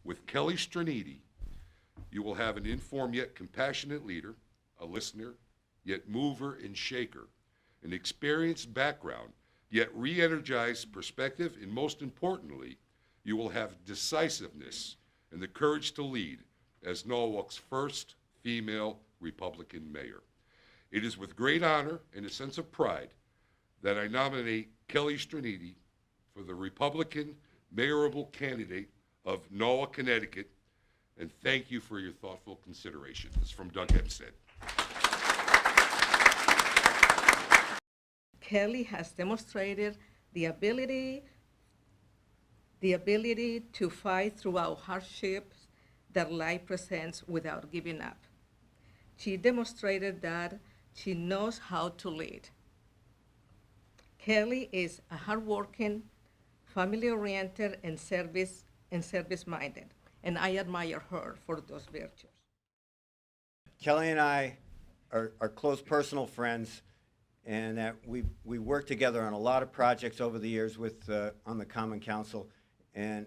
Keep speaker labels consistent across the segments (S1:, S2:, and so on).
S1: With Kelly Straniti, you will have an informed yet compassionate leader, a listener, yet mover and shaker, an experienced background, yet re-energized perspective, and most importantly, you will have decisiveness and the courage to lead as Norwalk's first female Republican mayor. It is with great honor and a sense of pride that I nominate Kelly Straniti for the Republican mayorable candidate of Norwalk, Connecticut, and thank you for your thoughtful consideration. This is from Doug Hempstead.
S2: Kelly has demonstrated the ability to fight throughout hardships that life presents without giving up. She demonstrated that she knows how to lead. Kelly is a hardworking, family-oriented, and service-minded, and I admire her for those virtues.
S3: Kelly and I are close personal friends, and that we worked together on a lot of projects over the years with on the Common Council, and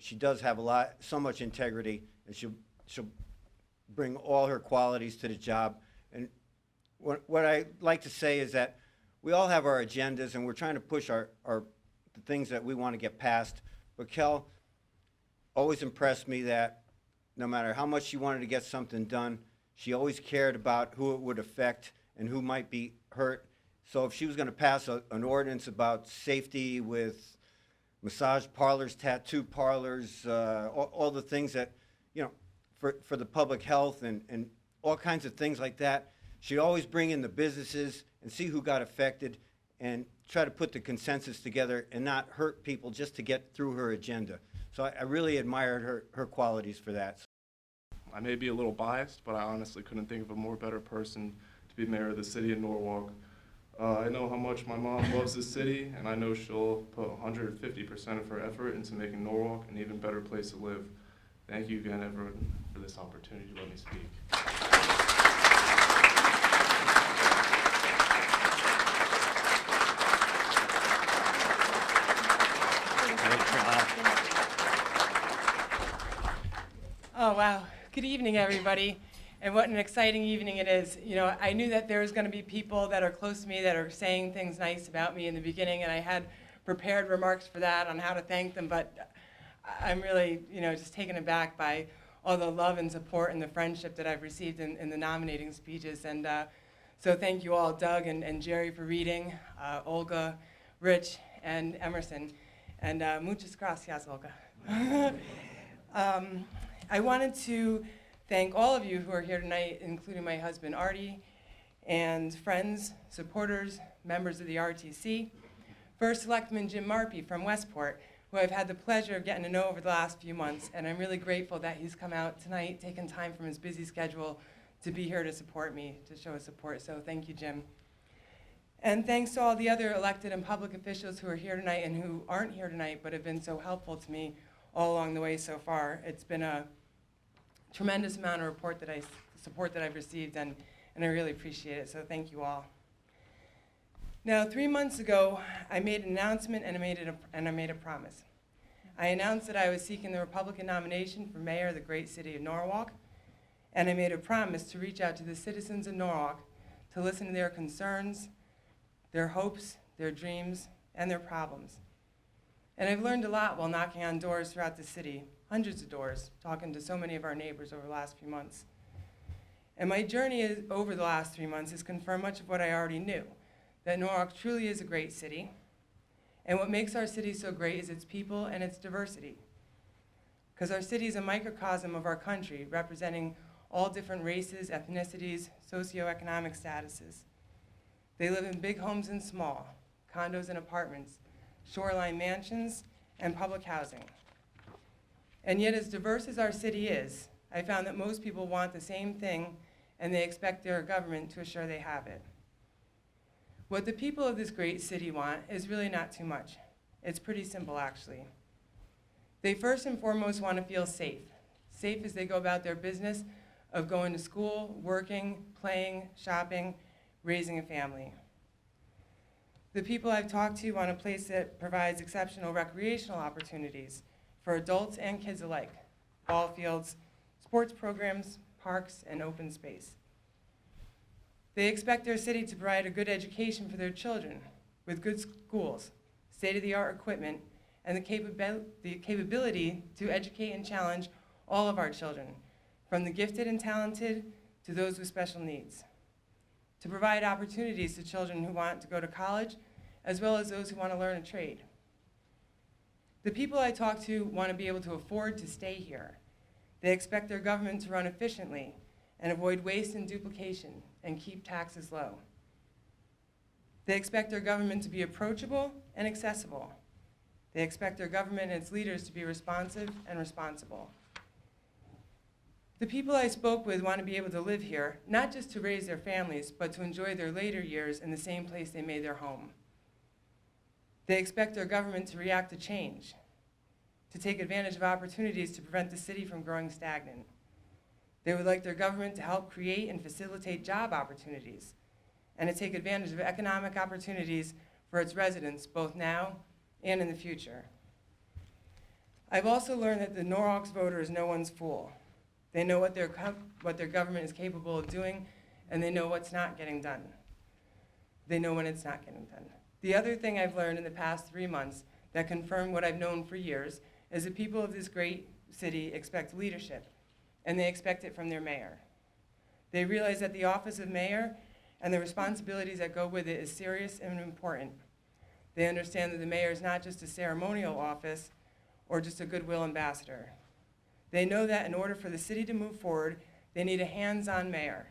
S3: she does have so much integrity, and she'll bring all her qualities to the job. And what I like to say is that we all have our agendas, and we're trying to push the things that we want to get passed. But Kel always impressed me that no matter how much she wanted to get something done, she always cared about who it would affect and who might be hurt. So if she was going to pass an ordinance about safety with massage parlors, tattoo parlors, all the things that, you know, for the public health and all kinds of things like that, she'd always bring in the businesses and see who got affected and try to put the consensus together and not hurt people just to get through her agenda. So I really admired her qualities for that.
S4: I may be a little biased, but I honestly couldn't think of a more better person to be mayor of the city of Norwalk. I know how much my mom loves this city, and I know she'll put 150% of her effort into making Norwalk an even better place to live. Thank you again, everyone, for this opportunity to let me speak.
S5: Oh, wow. Good evening, everybody. And what an exciting evening it is. You know, I knew that there was going to be people that are close to me that are saying things nice about me in the beginning, and I had prepared remarks for that on how to thank them, but I'm really, just taken aback by all the love and support and the friendship that I've received in the nominating speeches. And so thank you all, Doug and Jerry, for reading, Olga, Rich, and Emerson. And muchas gracias, Olga. I wanted to thank all of you who are here tonight, including my husband, Artie, and friends, supporters, members of the RTC. First Selectman Jim Marpy from Westport, who I've had the pleasure of getting to know over the last few months, and I'm really grateful that he's come out tonight, taken time from his busy schedule to be here to support me, to show his support, so thank you, Jim. And thanks to all the other elected and public officials who are here tonight and who aren't here tonight but have been so helpful to me all along the way so far. It's been a tremendous amount of support that I've received, and I really appreciate it, so thank you all. Now, 3 months ago, I made an announcement and I made a promise. I announced that I was seeking the Republican nomination for mayor of the great city of Norwalk, and I made a promise to reach out to the citizens of Norwalk to listen to their concerns, their hopes, their dreams, and their problems. And I've learned a lot while knocking on doors throughout the city, hundreds of doors, talking to so many of our neighbors over the last few months. And my journey over the last 3 months has confirmed much of what I already knew, that Norwalk truly is a great city. And what makes our city so great is its people and its diversity. Because our city is a microcosm of our country, representing all different races, ethnicities, socioeconomic statuses. They live in big homes and small, condos and apartments, shoreline mansions, and public housing. And yet, as diverse as our city is, I found that most people want the same thing, and they expect their government to assure they have it. What the people of this great city want is really not too much. It's pretty simple, actually. They first and foremost want to feel safe as they go about their business of going to school, working, playing, shopping, raising a family. The people I've talked to want a place that provides exceptional recreational opportunities for adults and kids alike. ball fields, sports programs, parks, and open space. They expect their city to provide a good education for their children with good schools, state-of-the-art equipment, and the capability to educate and challenge all of our children, from the gifted and talented to those with special needs. To provide opportunities to children who want to go to college, as well as those who want to learn a trade. The people I talk to want to be able to afford to stay here. They expect their government to run efficiently and avoid waste and duplication and keep taxes low. They expect their government to be approachable and accessible. They expect their government and its leaders to be responsive and responsible. The people I spoke with want to be able to live here, not just to raise their families, but to enjoy their later years in the same place they made their home. They expect their government to react to change, to take advantage of opportunities to prevent the city from growing stagnant. They would like their government to help create and facilitate job opportunities, and to take advantage of economic opportunities for its residents, both now and in the future. I've also learned that the Norwalk's voter is no one's fool. They know what their government is capable of doing, and they know what's not getting done. They know when it's not getting done. The other thing I've learned in the past 3 months that confirmed what I've known for years is the people of this great city expect leadership, and they expect it from their mayor. They realize that the office of mayor and the responsibilities that go with it is serious and important. They understand that the mayor is not just a ceremonial office or just a goodwill ambassador. They know that in order for the city to move forward, they need a hands-on mayor,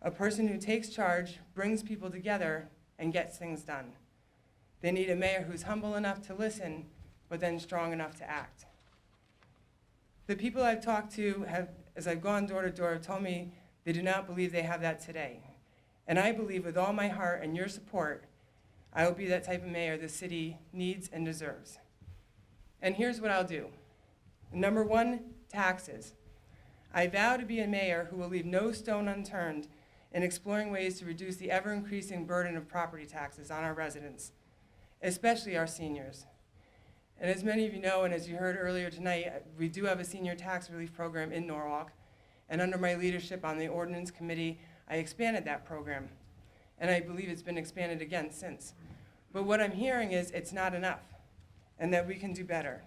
S5: a person who takes charge, brings people together, and gets things done. They need a mayor who's humble enough to listen, but then strong enough to act. The people I've talked to have, as I've gone door to door, have told me they do not believe they have that today. And I believe with all my heart and your support, I will be that type of mayor the city needs and deserves. And here's what I'll do. Number 1, taxes. I vow to be a mayor who will leave no stone unturned in exploring ways to reduce the ever-increasing burden of property taxes on our residents, especially our seniors. And as many of you know, and as you heard earlier tonight, we do have a senior tax relief program in Norwalk. And under my leadership on the ordinance committee, I expanded that program. And I believe it's been expanded again since. But what I'm hearing is it's not enough, and that we can do better.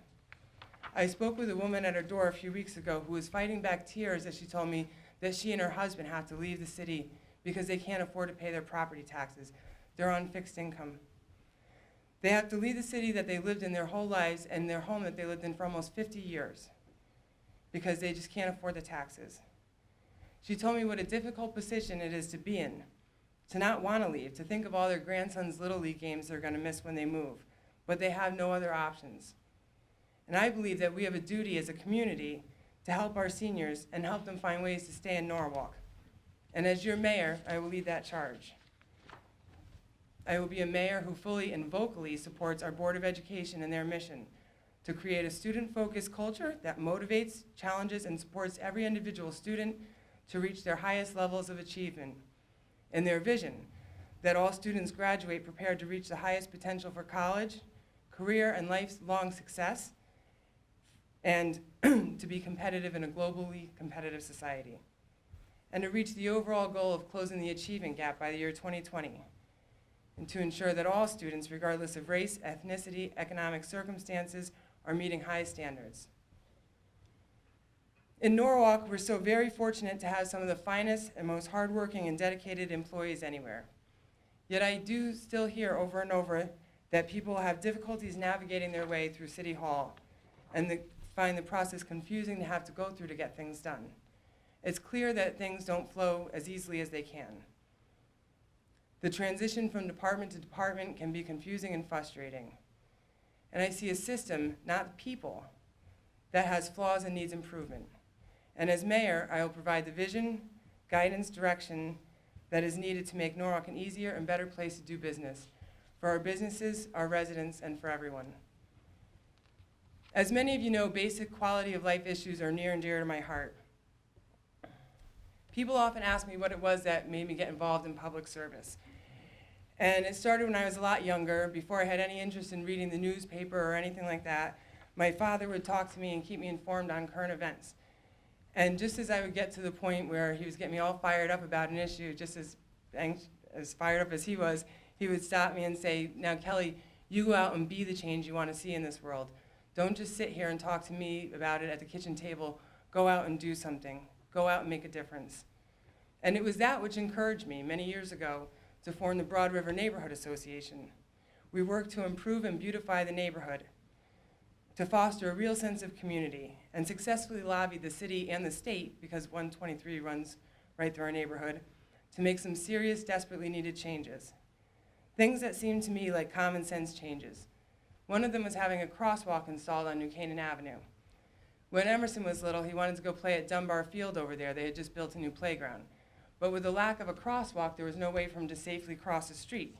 S5: I spoke with a woman at her door a few weeks ago who was fighting back tears as she told me that she and her husband have to leave the city because they can't afford to pay their property taxes. They're on fixed income. They have to leave the city that they lived in their whole lives and their home that they lived in for almost 50 years because they just can't afford the taxes. She told me what a difficult position it is to be in, to not want to leave, to think of all their grandsons' Little League games they're going to miss when they move, but they have no other options. And I believe that we have a duty as a community to help our seniors and help them find ways to stay in Norwalk. And as your mayor, I will lead that charge. I will be a mayor who fully and vocally supports our Board of Education and their mission to create a student-focused culture that motivates, challenges, and supports every individual student to reach their highest levels of achievement. And their vision that all students graduate prepared to reach the highest potential for college, career, and lifelong success, and to be competitive in a globally competitive society, and to reach the overall goal of closing the achievement gap by the year 2020, and to ensure that all students, regardless of race, ethnicity, economic circumstances, are meeting high standards. In Norwalk, we're so very fortunate to have some of the finest and most hardworking and dedicated employees anywhere. Yet I do still hear over and over that people have difficulties navigating their way through City Hall and find the process confusing to have to go through to get things done. It's clear that things don't flow as easily as they can. The transition from department to department can be confusing and frustrating. And I see a system, not people, that has flaws and needs improvement. And as mayor, I will provide the vision, guidance, direction that is needed to make Norwalk an easier and better place to do business for our businesses, our residents, and for everyone. As many of you know, basic quality of life issues are near and dear to my heart. People often ask me what it was that made me get involved in public service. And it started when I was a lot younger, before I had any interest in reading the newspaper or anything like that. My father would talk to me and keep me informed on current events. And just as I would get to the point where he was getting me all fired up about an issue, just as fired up as he would stop me and say, now Kelly, you go out and be the change you want to see in this world. Don't just sit here and talk to me about it at the kitchen table. Go out and do something. Go out and make a difference. And it was that which encouraged me many years ago to form the Broad River Neighborhood Association. We worked to improve and beautify the neighborhood, to foster a real sense of community, and successfully lobbied the city and the state, because 123 runs right through our neighborhood, to make some serious, desperately needed changes. Things that seemed to me like common sense changes. One of them was having a crosswalk installed on New Canaan Avenue. When Emerson was little, he wanted to go play at Dunbar Field over there. They had just built a new playground. But with the lack of a crosswalk, there was no way for him to safely cross the street.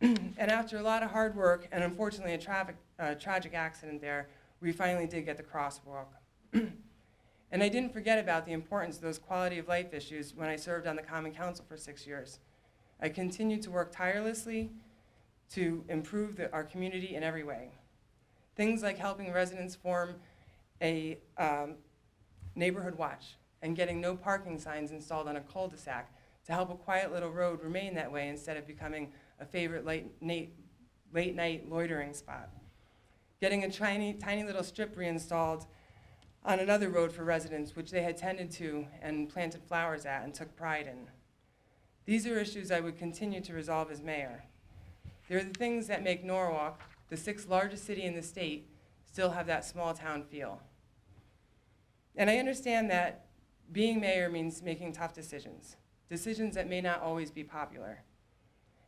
S5: And after a lot of hard work, and unfortunately a tragic accident there, we finally did get the crosswalk. And I didn't forget about the importance of those quality of life issues when I served on the Common Council for 6 years. I continued to work tirelessly to improve our community in every way. Things like helping residents form a neighborhood watch and getting no parking signs installed on a cul-de-sac to help a quiet little road remain that way instead of becoming a favorite late night loitering spot. Getting a tiny little strip reinstalled on another road for residents, which they had tended to and planted flowers at and took pride in. These are issues I would continue to resolve as mayor. They're the things that make Norwalk, the 6th largest city in the state, still have that small town feel. And I understand that being mayor means making tough decisions that may not always be popular.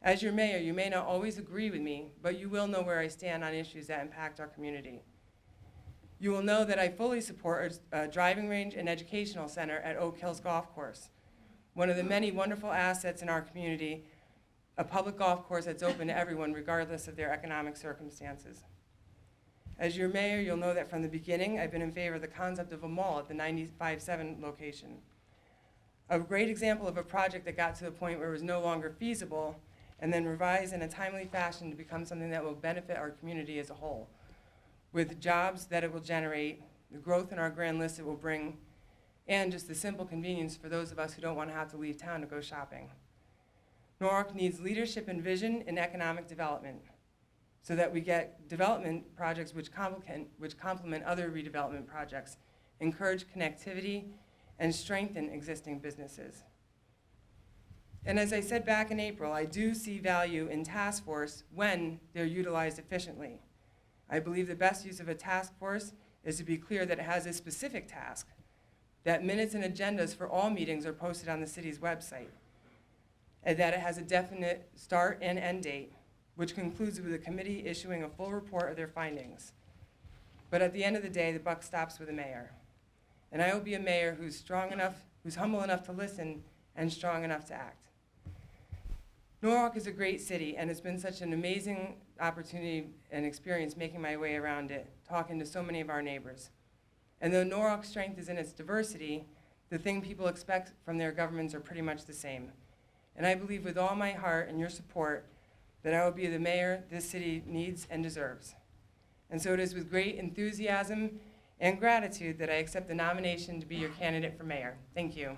S5: As your mayor, you may not always agree with me, but you will know where I stand on issues that impact our community. You will know that I fully support a driving range and educational center at Oak Hills Golf Course, one of the many wonderful assets in our community, a public golf course that's open to everyone regardless of their economic circumstances. As your mayor, you'll know that from the beginning, I've been in favor of the concept of a mall at the 95-7 location. A great example of a project that got to the point where it was no longer feasible and then revised in a timely fashion to become something that will benefit our community as a whole, with jobs that it will generate, the growth in our grand list it will bring, and just the simple convenience for those of us who don't want to have to leave town to go shopping. Norwalk needs leadership and vision in economic development so that we get development projects which complement other redevelopment projects, encourage connectivity, and strengthen existing businesses. And as I said back in April, I do see value in task force when they're utilized efficiently. I believe the best use of a task force is to be clear that it has a specific task, that minutes and agendas for all meetings are posted on the city's website, and that it has a definite start and end date, which concludes with the committee issuing a full report of their findings. But at the end of the day, the buck stops with the mayor. And I will be a mayor who's humble enough to listen and strong enough to act. Norwalk is a great city, and it's been such an amazing opportunity and experience making my way around it, talking to so many of our neighbors. And though Norwalk's strength is in its diversity, the thing people expect from their governments are pretty much the same. And I believe with all my heart and your support that I will be the mayor this city needs and deserves. And so it is with great enthusiasm and gratitude that I accept the nomination to be your candidate for mayor. Thank you.